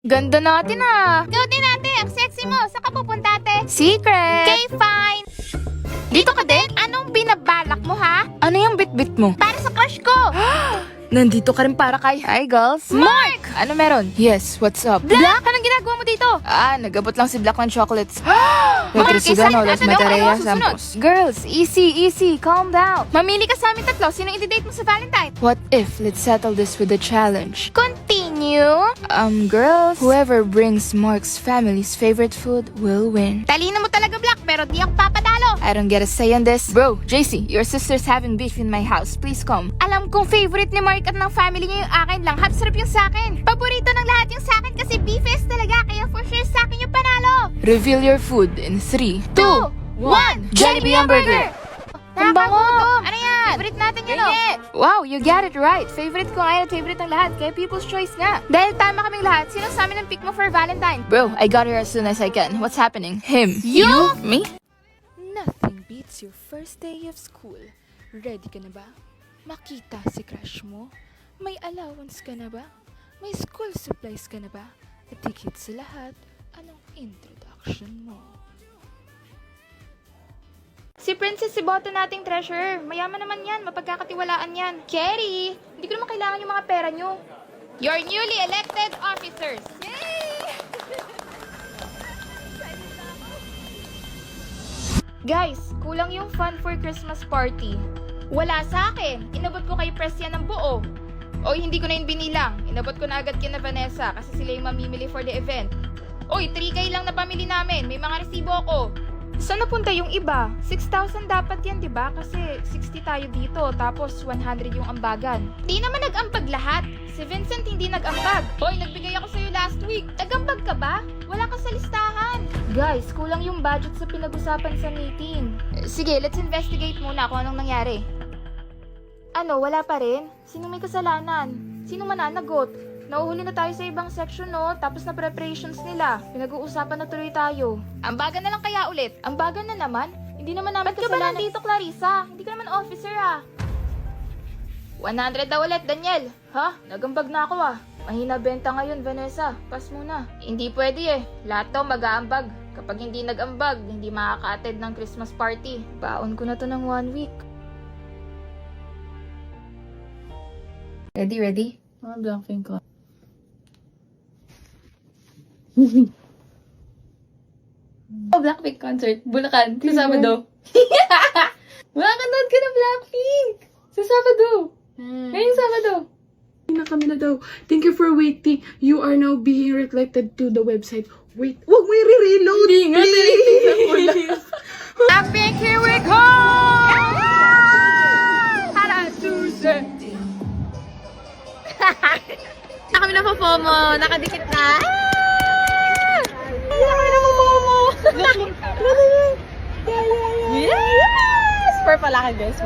Ganda natin ah! Go din ate! Ang sexy mo! Saan ka pupunta ate? Secret! Okay, fine! Dito ka din? Anong binabalak mo ha? Ano yung bit-bit mo? Para sa crush ko! Nandito ka rin para kay... Hi, girls! Mark! Ano meron? Yes, what's up? Black! Anong ginagawa mo dito? Nagabot lang si Black ng chocolates. Mark, Nutrisigano, excited los na daw ako. materia, Susunod. sampos. Girls, easy, calm down. Mamili ka sa amin tatlo. Sino i-date mo sa Valentine? What if, let's settle this with a challenge. Continue! Girls, whoever brings Mark's family's favorite food will win. Talino mo talaga, Black, pero di ako papadalo. I don't get a say on this. Bro, JC, your sister's having beef in my house. Please come. Alam kong favorite ni Mark at ng family niya yung akin lang. Half sarap yung sa akin. Paborito ng lahat yung sa akin kasi beef-fest talaga. Kaya for sure sa akin yung panalo. Reveal your food in 3, 2, 1. Jollibee hamburger. Ang bango! Nakakagutom. Ano yan? Favorite natin yun, oh. Wow, you got it right. Favorite ko ngayon at favorite ng lahat. Kaya people's choice nga. Dahil tama kaming lahat, sino sa amin ang pick mo for Valentine? Bro, I got here as soon as I can. What's happening? Him. You? Me? Nothing beats your first day of school. Ready ka na ba? Makita si crush mo? May allowance ka na ba? May school supplies ka na ba? At higit sa lahat, anong introduction mo? Si Princess si Boto nating treasurer. Mayaman naman yan, mapagkakatiwalaan yan. Kerry, hindi ko naman kailangan yung mga pera nyo. Your newly elected officers. Yay! Guys, kulang yung fund for Christmas party. Wala sa akin. Inabot ko kay Pres yan ng buo. Oy, hindi ko na yun binilang. Inabot ko na agad kina Vanessa kasi sila yung mamimili for the event. Oy, 3K lang na pamili namin. May mga resibo ako. Saan napunta yung iba? 6,000 dapat yan, di ba? Kasi 60 tayo dito, tapos 100 yung ambagan. Di naman nag-ambag lahat. Si Vincent hindi nag-ambag. Hoy, nagbigay ako sa'yo last week. Nag-ambag ka ba? Wala ka sa listahan. Guys, kulang yung budget sa pinag-usapan sa meeting. Sige, let's investigate muna kung anong nangyari. Ano, wala pa rin? Sino may kasalanan? Sino mananagot? Nauhuli na tayo sa ibang section, no? Tapos na preparations nila. Pinag-uusapan na tuloy tayo. Ambagan na lang kaya ulit. Ambagan na naman? Hindi naman namin kasalanan. Ba't ka ba nandito, Clarissa? Hindi ka naman officer, ah. 100 daw ulit, Daniel. Ha? Nagambag na ako, ah. Mahina benta ngayon, Vanessa. Pass muna. Hindi pwede eh. Lahat daw mag-aambag. Kapag hindi nag-ambag, hindi makaka-attend ng Christmas party. Baon ko na to ng 1 week. Ready? Blackpink ko. Blackpink concert. Bulacan. Sa Sabado. Makakanood ka na Blackpink. Sa Sabado. Ngayong Sabado. Na kami na daw. Thank you for waiting. You are now being reflected to the website. Wait. Wag mo i-reload. Hindi nga. Please. Blackpink, here we go! Para Tuesday. Kami na po FOMO. Nakadikit na. Kami na po FOMO. Yes! Purple akin, guys.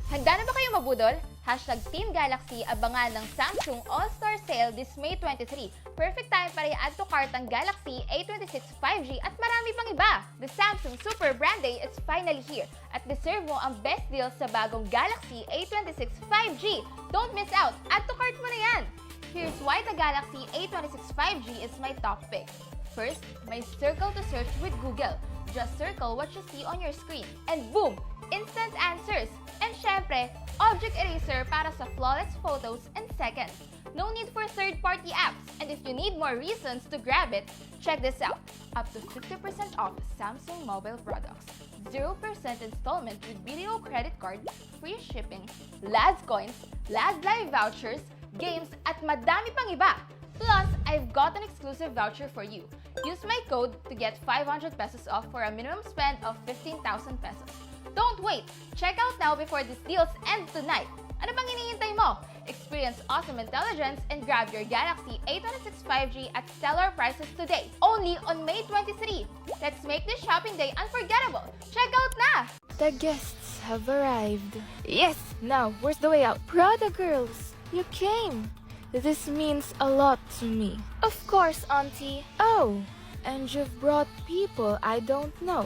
Handa na ba kayo mabudol? Hashtag Team Galaxy abangan ng Samsung All-Star Sale this May 23. Perfect time para i-add to cart ang Galaxy A26 5G at marami pang iba. The Samsung Super Brand Day is finally here at deserve mo ang best deal sa bagong Galaxy A26 5G. Don't miss out! Add to cart mo na yan! Here's why the Galaxy A26 5G is my top pick. First, may circle to search with Google. Just circle what you see on your screen. And boom! Instant answers! And syempre, object eraser para sa flawless photos in seconds. No need for third-party apps. And if you need more reasons to grab it, check this out. Up to 60% off Samsung mobile products. 0% installment with video credit card, free shipping, Lads coins, Lads live vouchers, games, at madami pang iba. Plus, I've got an exclusive voucher for you. Use my code to get 500 pesos off for a minimum spend of 15,000 pesos. Don't wait! Check out now before these deals end tonight. Ano pang hinihintay mo? Experience awesome intelligence and grab your Galaxy A26 5G at stellar prices today. Only on May 23. Let's make this shopping day unforgettable. Check out na! The guests have arrived. Yes! Now, where's the way out? Prada girls, you came. This means a lot to me. Of course, Auntie. Oh, and you've brought people I don't know.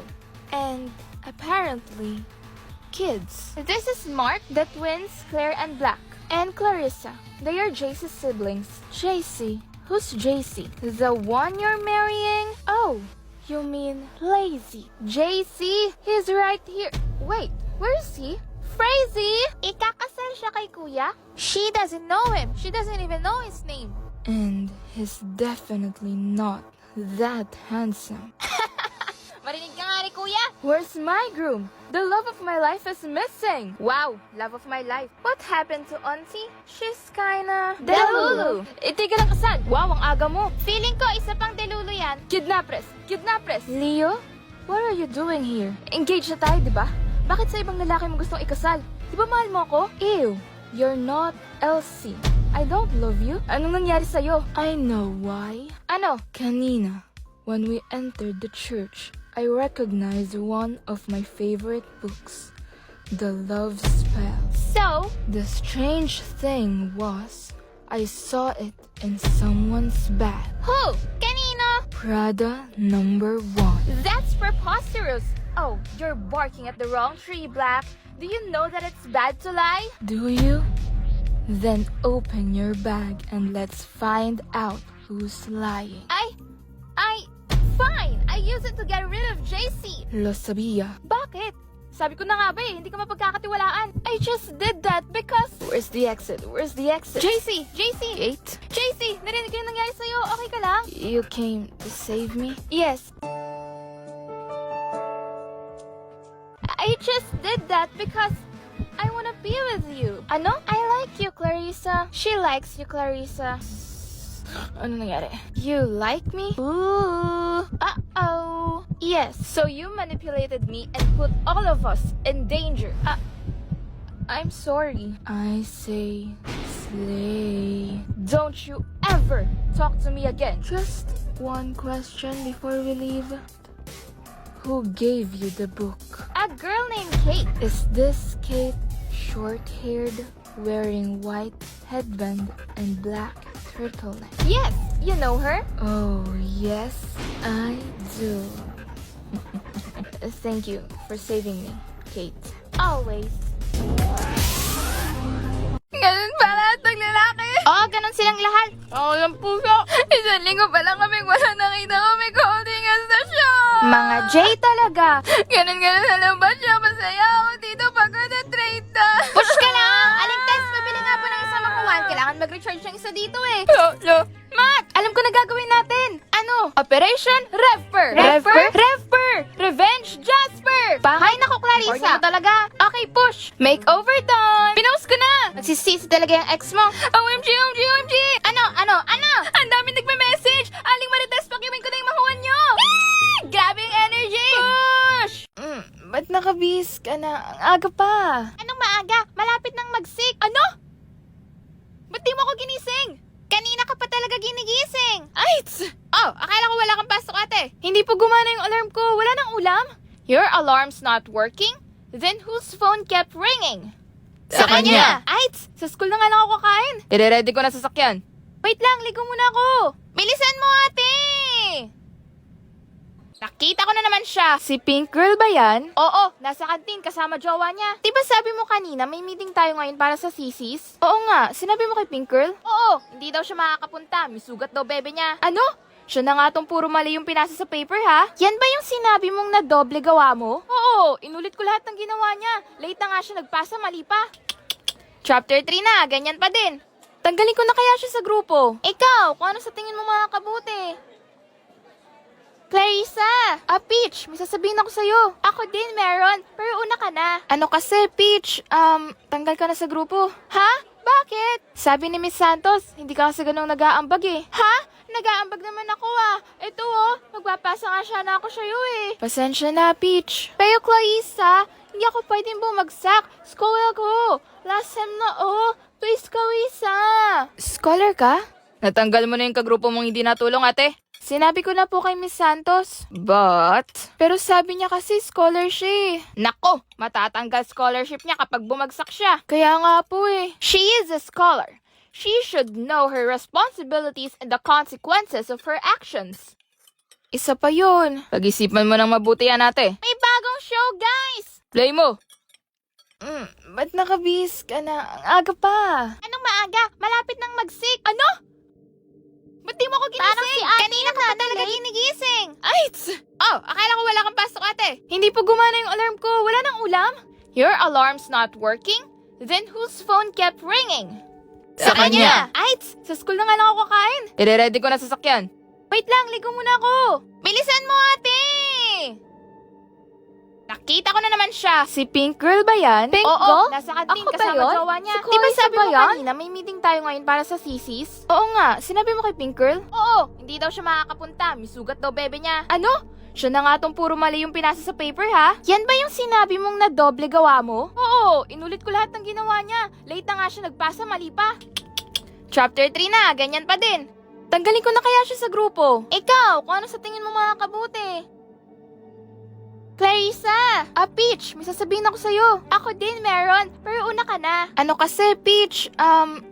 And apparently, kids. This is Mark, the twins, Claire and Black. And Clarissa. They are JC's siblings. JC? Who's JC? The one you're marrying? Oh, you mean Lazy. JC? He's right here. Wait, where is he? Crazy! Ikakasal siya kay kuya? She doesn't know him. She doesn't even know his name. And he's definitely not that handsome. Marinig ka nga ni kuya? Where's my groom? The love of my life is missing. Wow, love of my life. What happened to Auntie? She's kinda... Delulu. Hindi ka lang kasal. Wow, ang aga mo. Feeling ko isa pang delulu yan. Kidnappers! Kidnappers! Leo? What are you doing here? Engaged na tayo, di ba? Bakit sa ibang lalaki mo gustong ikasal? Di ba mahal mo ako? Ew, you're not Elsie. I don't love you. Anong nangyari sa'yo? I know why. Ano? Kanina, when we entered the church, I recognized one of my favorite books, The Love Spell. So, The strange thing was, I saw it in someone's bag. who? Kanino? Prada number 1. That's preposterous. Oh, you're barking at the wrong tree, Black. Do you know that it's bad to lie? Do you? Then open your bag and let's find out who's lying. Fine. I use it to get rid of JC. Lo sabía. Bakit? Sabi ko na nga ba hindi ka mapagkakatiwalaan. I just did that because... Where's the exit? Where's the exit? JC! Kate? JC! Narinig ko yung nangyari sa'yo. Okay ka lang? You came to save me? Yes. I just did that because I wanna be with you. Ano? I like you, Clarissa. She likes you, Clarissa. Ano nangyari? You like me? Ooh. Uh-oh. Yes, so you manipulated me and put all of us in danger. I'm sorry. I say slay. Don't you ever talk to me again. Just one question before we leave. Who gave you the book? A girl named Kate. Is this Kate short-haired, wearing white headband and black turtleneck? Yes, you know her? Oh, yes, I do. Thank you for saving me, Kate. Always. Ganun pa lahat ng lalaki. Oo, ganun silang lahat. Ako lang puso. Isang linggo pa lang kami wala nakita kami counting ang stasyon. Mga J talaga. Ganun-ganun na lang ba siya? Masaya ako dito pagod na trade na. Push ka lang. Aling test, pabili nga po ng isang makuhaan. Kailangan mag-recharge ng isa dito eh. Lo. Matt, alam ko na gagawin natin. Ano? Operation Revper. Revper! Revenge Jasper! Hay nako, Clarissa. Order mo talaga. Okay, push. Makeover time. Pinost ko na. Nagsisisi talaga yung ex mo. OMG. Ano? Ang dami nagme-message. Aling Marites, pakimin ko na yung makuha nyo. Grabe yung energy. Push. Ba't nakabihis ka na? Ang aga pa. Anong maaga? Malapit nang mag-sick. Ano? Ba't di mo ako ginising? Kanina ka pa talaga ginigising. Ay! Oh, akala ko wala kang pasok ate. Hindi po gumana yung alarm ko. Wala nang ulam. Your alarm's not working? Then whose phone kept ringing? Sa kanya. Ay, sa school na nga lang ako kakain. I-ready ko na sasakyan. Wait lang, ligo muna ako. Bilisan mo, ate! Nakita ko na naman siya. Si Pink Girl ba yan? Oo, nasa kantin kasama jowa niya. Diba sabi mo kanina may meeting tayo ngayon para sa sisis? Oo nga. Sinabi mo kay Pink Girl? Oo, hindi daw siya makakapunta. May sugat daw bebe niya. Ano? Siya na nga tong puro mali yung pinasa sa paper ha? Yan ba yung sinabi mong na doble gawa mo? Oo, inulit ko lahat ng ginawa niya. Late na nga siya nagpasa, mali pa. Chapter 3 na, ganyan pa din. Tanggalin ko na kaya siya sa grupo. Ikaw, kung ano sa tingin mo makakabuti? Clarissa! Peach, may sasabihin ako sa'yo. Ako din meron, pero una ka na. Ano kasi, Peach? Tanggal ka na sa grupo. Ha? Bakit? Sabi ni Miss Santos, hindi ka kasi ganun nag-aambag eh. Ha? Nag-aambag naman ako Ito magpapasa nga siya na ako sa'yo eh. Pasensya na, Peach. Pero Clarissa, hindi ako pwedeng bumagsak. Scholar ko. Last sem na Please, Clarissa. Scholar ka? Natanggal mo na yung kagrupo mong hindi natulong, ate. Sinabi ko na po kay Miss Santos. Pero sabi niya kasi scholar siya eh. Nako, matatanggal scholarship niya kapag bumagsak siya. Kaya nga po eh. She is a scholar. She should know her responsibilities and the consequences of her actions. Isa pa yun. Pag-isipan mo ng mabuti yan, ate. May bagong show, guys! Play mo. Ba't nakabihis ka na? Ang aga pa. Anong maaga? Malapit nang mag-sick. Ano? Ba't di mo ako ginising? Parang si ate kanina ka pa talaga ginigising. Ay! Oh, akala ko wala kang pasok, ate. Hindi po gumana yung alarm ko. Wala nang ulam? Your alarm's not working? Then whose phone kept ringing? Sa kanya. Ay! Sa school na nga lang ako kakain. Ire-ready ko na sasakyan. Wait lang, ligo muna ako. Bilisan mo, ate! Nakita ko na naman siya. Si Pink Girl ba yan? Pink Oo, Girl? nasa kantin Ako ba kasama yun? jowa niya. Si Di ba Chloe sabi ba mo yan? kanina may meeting tayo ngayon para sa sisis? Oo nga, sinabi mo kay Pink Girl? Oo, hindi daw siya makakapunta. Misugat daw bebe niya. Ano? Siya na nga tong puro mali yung pinasa sa paper, ha? Yan ba yung sinabi mong na doble gawa mo? Oo, inulit ko lahat ng ginawa niya. Late na nga siya nagpasa, mali pa. Chapter 3 na, ganyan pa din. Tanggalin ko na kaya siya sa grupo. Ikaw, kung ano sa tingin mo makakabuti? Clarissa! Peach, may sasabihin ako sa'yo. Ako din, meron. Pero una ka na. Ano kasi, Peach?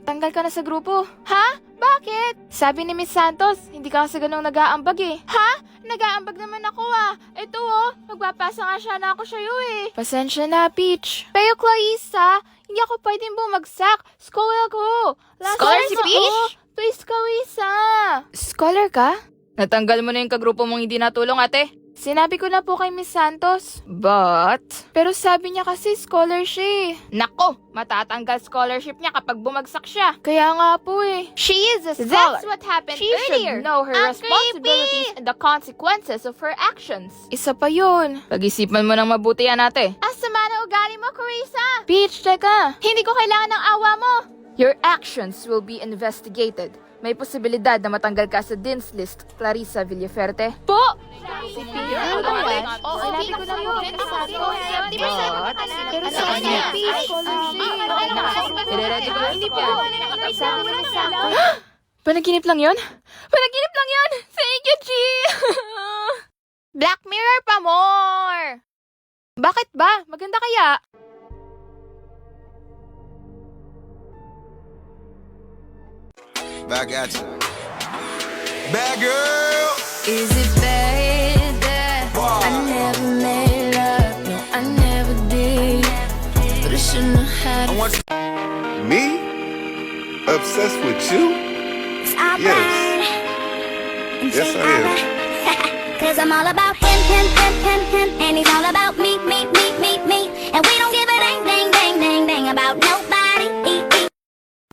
Tanggal ka na sa grupo. Ha? Bakit? Sabi ni Miss Santos, hindi ka kasi ganun nag-aambag eh. Ha? Nag-aambag naman ako ah. Ito oh, magpapasa nga siya na ako sa'yo eh. Pasensya na, Peach. Pero Clarissa, hindi ako pwedeng bumagsak. Scholar ko. Scholar si Peach? Please, Clarissa. Scholar ka? Natanggal mo na yung kagrupo mong hindi natulong, ate. Sinabi ko na po kay Miss Santos. But? Pero sabi niya kasi scholar siya eh. Nako, matatanggal scholarship niya kapag bumagsak siya. Kaya nga po eh. She is a scholar. That's what happened She earlier. should know her Ang responsibilities and the consequences of her actions. Isa pa yun. Pag-isipan mo ng mabuti yan, ate. Ang sama na ugali mo, Clarissa. Peach, teka. Hindi ko kailangan ng awa mo. Your actions will be investigated. May posibilidad na matanggal ka sa Dean's List, Clarissa Villaferte. Po! Si Peter ba yan? Oo, Sinabi ko na po kay Miss Santos. Di ba sabi mo kanina? Pero Ano sabi niya? niya, Peach, Ire-ready ko na. Hindi po. Sabi ni Miss Santos. Panaginip lang yun? Panaginip lang yun! Thank you, G! Black Mirror pa more. Bakit ba? Maganda kaya? Back at you. Bad girl. Is it bad that I never made love? No, I never did. But I shouldn't have had I want me obsessed with you. Yes. Yes, I am. Cause I'm all about him, and he's all about me. And we don't give a dang about